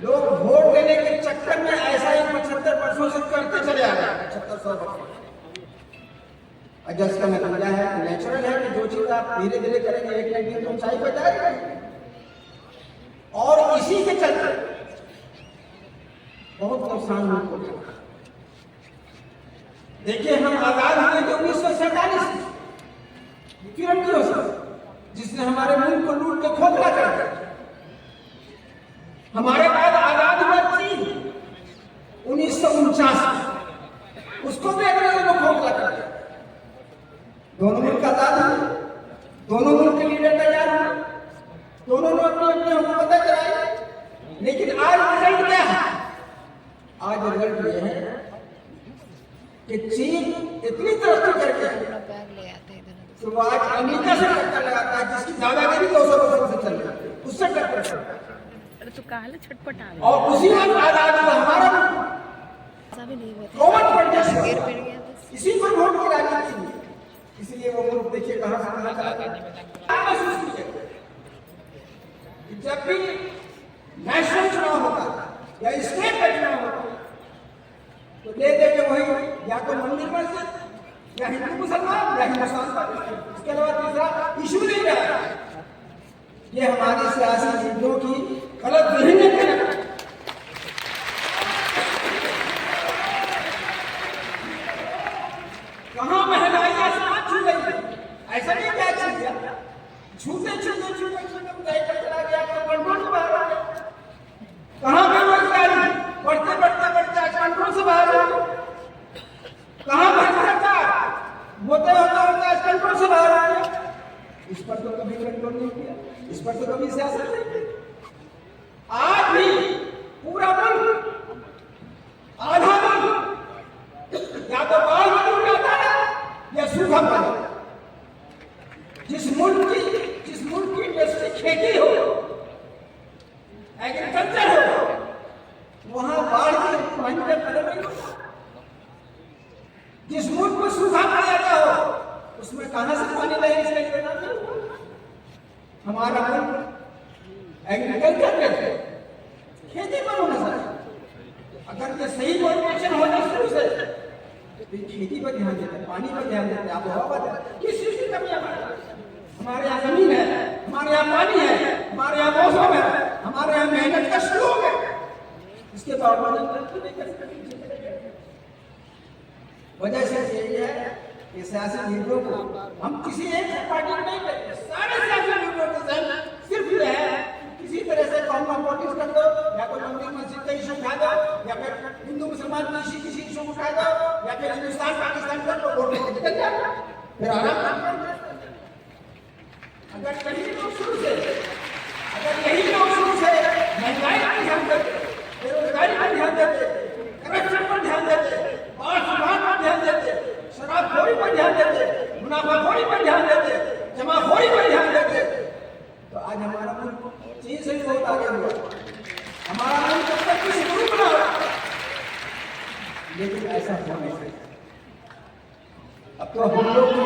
لوگ ووٹ دینے کے چکر میں ایسا ہی 75 برسوں سے کرتے چلے آ رہے ہیں، 7500 برسوں۔ جس کا نتیجہ ہے، نیچرل ہے کہ جو چیز آپ دھیرے دھیرے کریں گے ایک دن تو اونچائی پہ جائے گا، اور اسی کے چلتے بہت نقصان ہو گیا۔ دیکھیے ہم آزاد ہوئے تھے 1947 سے، جس نے ہمارے ملک کو لوٹ کے کھوکھلا کر دیا۔ ہمارے بعد آزاد ہوا چین 1949، اس کو بھی انگریزوں کو کھوکھلا کر دیا۔ دونوں ملک آزاد ہوئے، دونوں ملک کے لیڈر تیار ہوئے، دونوں نے اپنی اپنی حکومتیں چلائی، لیکن آج رزلٹ کیا ہے؟ آج رزلٹ یہ ہے کہ چین اتنی ترقی کر گیا کہ وہ آج امریکہ سے ٹکر لگاتا ہے، جس کی دادا گیری 200 برسوں سے چل رہی ہے، اس سے ٹکر کرتا ہے۔ اور اسی وقت آزاد ہوا ہمارا کومن پرڈیش، اسی پر ووٹ کی راجنیتی ہوئی۔ اس لیے وہ ملک دیکھیے کہاں سے کہاں چلا گیا۔ محسوس کیجیے کہ جب بھی نیشنل چناؤ ہوتا یا اسٹیٹ کا چناؤ ہوتا تو لے دے کے وہی یا تو مندر مسجد یا ہندو مسلمان یا ہندوستان پاکستان، اس کے علاوہ تیسرا ایشو نہیں رہا۔ یہ ہماری سیاسی جدوں کی غلط ذہنیت ہے۔ کہاں مہنگائی آسمان چھو گئی، ایسا نہیں کیا چیز ہے، چھوٹے چھوٹے چھوٹے چھوٹے مہنگائی پر چلا گیا تو کنٹرول سے باہر ہو گیا۔ کہاں بے روزگاری بڑھتے بڑھتے بڑھتے آج کنٹرول سے باہر ہو گیا۔ کہاں بھرکٹا ہوتے ہوتے ہوتے آج کنٹرول سے باہر ہو گیا۔ اس پر تو کبھی کنٹرول نہیں کیا، اس پر تو کبھی سیاست نہیں کی۔ آج بھی پورا ملک، آدھا ملک یا تو بال بدل جاتا ہے یا سوکھا پڑتا ہے۔ جس ملک کی انڈسٹری کھیتی ہو، ایگریکلچر ہو، وہاں باڑھ کے پانی کا قدر نہیں ہوتا۔ جس ملک کو سوکھا پڑ جاتا ہو، اس میں کہاں سے پانی لے اس لیے دینا نہیں۔ ہمارا ملک ایگریکلچر پہ، کھیتی پر ہونا چاہیے۔ اگر یہ صحیح کوآرڈینیشن ہونا شروع سے کھیتی پر دھیان دیتے، پانی پر دھیان دیتے، آب و ہوا پر دھیان دیتے، کس چیز کی کمی ہے؟ ہمارے یہاں زمین ہے، ہمارے یہاں پانی ہے، ہمارے یہاں موسم ہے، ہمارے یہاں محنت کا شروع ہے، اس کے باوجود نہیں کر سکتے۔ وجہ سے یہی ہے کہ سیاسی لیڈروں کو ہم کسی ایک پارٹی کو نہیں کہتے، سارے سیاسی لیڈروں کے ذہن صرف یہ ہے کسی طرح سے قوم کا پالیٹکس کر دو، یا کوئی مندر مسجد کا ایشو اٹھا دو، یا پھر ہندو مسلمان کسی ایشو اٹھا دو، یا پھر ہندوستان پاکستان کر دو، ووٹ لے کے نکل جاؤ، پھر آرام کام کرتے۔ اگر یہی لوگ شروع سے مہنگائی پر دھیان دیتے، بے روزگاری پر دھیان دیتے، کرپشن پر دھیان دیتے، اور سبھان پر دھیان دیتے، شراب خوری پر دھیان دیتے، منافع خوری پر دھیان دیتے، جمع خوری پر دھیان دیتے، تو آج ہمارا ملک چین سے بھی بہت آگے ہوا۔ ہمارا ملک جب تک کسی گروپ نہ ہو، لیکن ایسا ہو نہیں سکتا۔ اب تو ہم لوگ ہم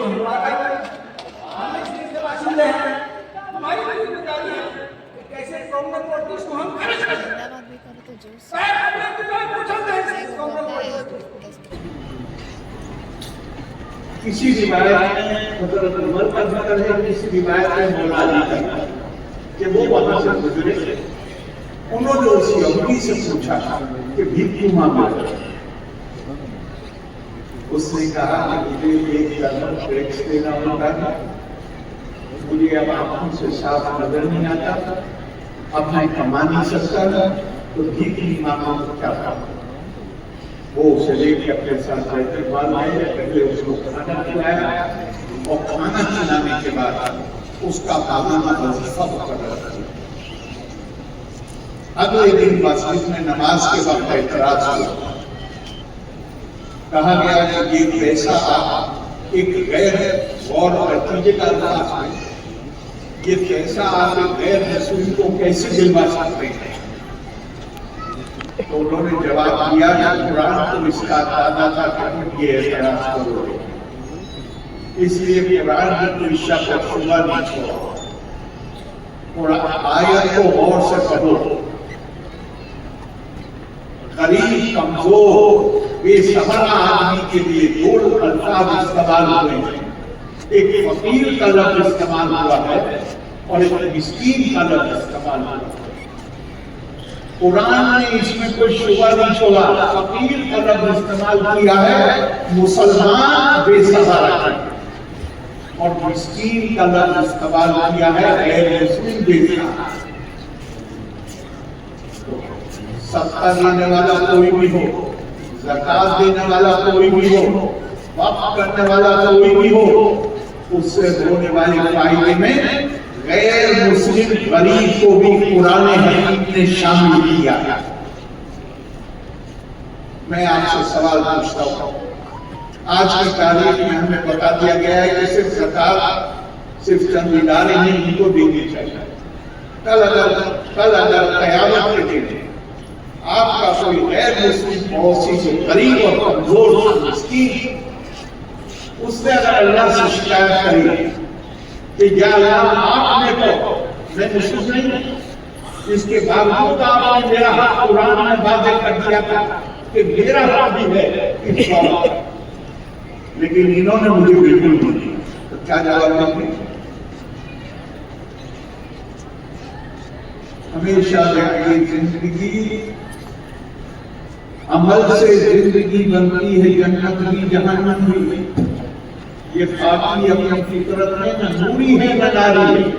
اس چیز کے باشندے ہیں، ہماری ذمہ داری ہے کہ کیسے قوم میں پالیٹکس کو ہم کریں۔ کسی روایت میں حضرت عمر کا ذکر ہے، کسی روایت میں مولا علی کا، کہ وہ وہاں سے گزرے، انہوں نے اس یہودی سے پوچھا کہ بھیک کیوں مانگا؟ اس نے کہا کہ مجھے ایک درہم ٹیکس دینا ہوتا ہے، مجھے اب آنکھوں سے صاف نظر نہیں آتا، اب میں کما نہیں سکتا، تو بھیک نہیں مانگا تو کیا کروں؟ وہ اسے لے کے اپنے ساتھ بیت المال آئے، پہلے اس کو کھانا کھلایا، اور کھانا کھلانے کے بعد اس کا پاگانہ وظیفہ مقرر کیا۔ اگلے دن مسجد میں نماز کے وقت اعتراض ہوا، کہا گیا کہ یہ پیسہ آپ ایک غیر غور نتیجے کا انداز ہے، یہ پیسہ آپ ایک غیر مسلم کو کیسے دلوا سکتے ہیں؟ تو انہوں نے جواب دیا کہ قرآن تو اس کا دادا تھا کہ تم یہ اعتراض کرو گے، اس لیے قرآن نے کوئی شک و شبہ نہیں چھوڑا۔ قرآن آیت کو غور سے پڑھو، غریب کمزور بے سہارا آدمی کے لیے دو الفاظ استعمال ہوئے ہیں، ایک فقیر کا لفظ استعمال ہوا ہے اور ایک مسکین کا لفظ استعمال ہوا ہے۔ قرآن نے اس میں کوئی شبہ نہیں چھوڑا، فقیر کا لفظ استعمال کیا ہے مسلمان بے سہارا کا، اور مسکین کا لفظ استعمال کیا ہے غیر مسلم بے سہارا۔ صدقہ دینے والا کوئی بھی ہو، زکات دینے والا کوئی بھی ہو، وقف کرنے والا کوئی بھی ہو، اس سے ہونے والے فائدے میں غیر مسلم غریب کو بھی قرآن حکیم نے شامل کیا ہے۔ میں آپ سے سوال پوچھتا ہوں، آج کی تاریخ میں ہمیں بتا دیا گیا ہے کہ صرف زکات صرف چند ادارے ہیں ان کو دینی چاہیے۔ کل اگر قیامت کے دن آپ کا کوئی غیر مسلم پڑوسی جو غریب اور کمزور مسکین، اس سے اگر اللہ سے شکایت کرے کہ یا اللہ آپ نے تو میں مسلم نہیں ہوں، اس کے باوجود آپ نے میرا حق قرآن میں واضح کر دیا تھا کہ میرا حق بھی ہے اس بات، لیکن انہوں نے مجھے بالکل نہیں دیا، تو کیا جواب دیں گے؟ ہمیشہ یہ زندگی عمل سے زندگی بنتی ہے، جنت بھی جہنم بھی، یہ خاکی اپنی فطرت میں نہ نوری ہے نہ ناری ہے۔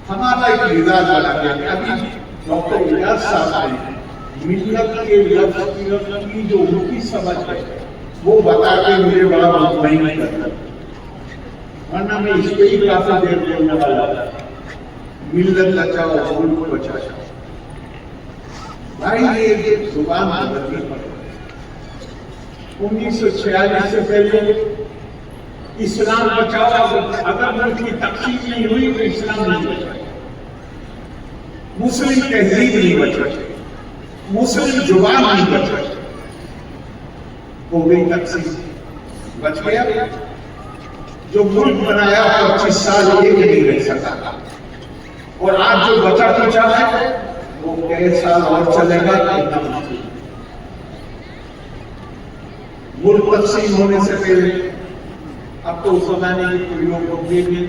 ہمارا ایک مزاج بنا گیا، ابھی ڈاکٹر الیاس صاحب نے ملت کے لفظ کی جو ان کی سمجھ ہے وہ بتا کے مجھے بڑا مطمئن کرتا، ورنہ میں اس پہ ہی کافی دیر بولنے والا تھا۔ ملت بچاؤ ملک بچاؤ، بھائی یہ زبان بدلنی پڑے۔ 1946 سے پہلے اسلام بچاؤ، اگر ملک کی تقسیم نہیں ہوئی تو اسلام نہیں بچا، مسلم تہذیب نہیں بچا، مسلم زبان نہیں بچا، ہو گئی تقسیم، بچ گیا۔ جو ملک بنایا 25 سال ایک نہیں رہ سکا، اور آج جو بچا کچا ہے وہ کئی سال اور چلے گا۔ ملک تقسیم ہونے سے پہلے، اب تو اس زمانے کے کوئی لوگ دیکھیں،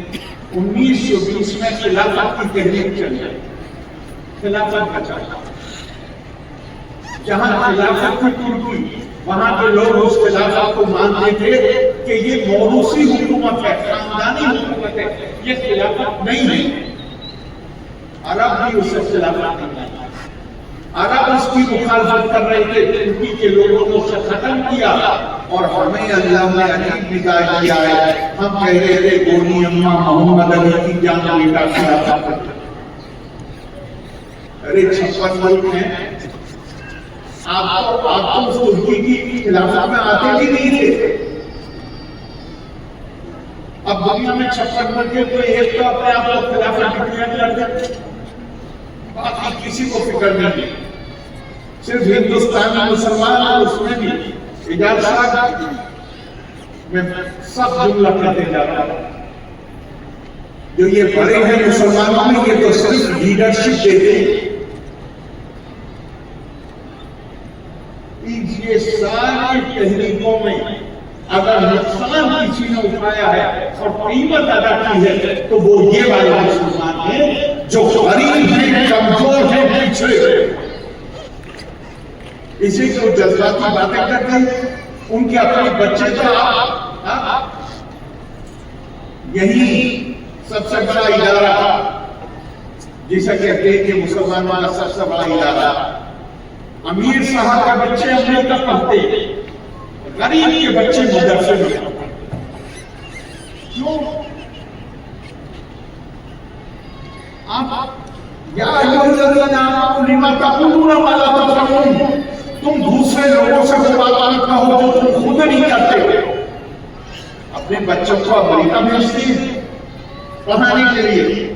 1920 میں خلافت کی تحریک چلی، خلافت بچا، جہاں خلافت کی ترکی، وہاں کے لوگ اس خلافت کو مانتے تھے کہ یہ موروثی حکومت ہے، خاندانی حکومت ہے، یہ خلافت نہیں ہے۔ عرب بھی اس سے خلافت نہیں ہے، عرب اس کی مخالفت کر رہے تھے، ترکی کے لوگوں کو اسے ختم کیا، اور ہمیں اللہ نے عجیب نگاہ کیا ہے، ہم کہہ رہے تھے گونی اماں محمد علی کی جان بیٹا خلافت کرتے، ارے 56 ملک ہیں، آپ تو اس ترکی کی خلافت میں آتے بھی نہیں تھے۔ اب دنیا میں 56 ملک ہے، تو ایک تو اپنے آپ کو خلافت ڈکلیئر کر دیتے، باقی کسی کو فکر نہیں، صرف ہندوستان میں مسلمان اور اس میں بھی اجازت صاحب میں سب جملہ کہتے جاتا ہوں، جو یہ بڑے ہیں مسلمانوں میں، یہ تو صرف لیڈرشپ دیتے ہیں۔ یہ ساری تحریکوں میں اگر نقصان کسی نے اٹھایا ہے اور قیمت ادا کی ہے تو وہ یہ والے مسلمان ہیں جو غریب ہیں، کمزور ہیں، پچھڑے ہیں۔ اسی کو جذباتی باتیں کرتے ہیں، ان کے اپنے بچے تو یہی سب سے بڑا ادارہ جسے کہتے ہیں کہ مسلمانوں کا سب سے بڑا ادارہ، امیر صاحب کے بچے امریکہ پڑھتے، غریب کے بچے مدرسے میں پڑھتے، کیوں؟ یا ایھا الذین آمنوا لما تقولون ما لا تفعلون، تم دوسرے لوگوں سے وہ بات نہ کہو جو تم خود نہیں کرتے۔ اپنے بچوں کو امریکہ بھیجتے ہیں پڑھانے کے لیے،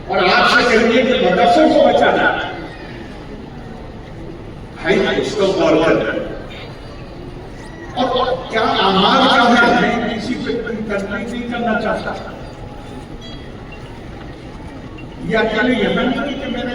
اور آپ سے کہتے ہیں کہ مدرسوں کو بچانا ہے، اس کو غور کرنا۔ اور کیا اعمال کیا ہے، میں کسی پہ تنقید نہیں کرنا چاہتا، یہ اکیلے یمن نہیں کہ میں نے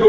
2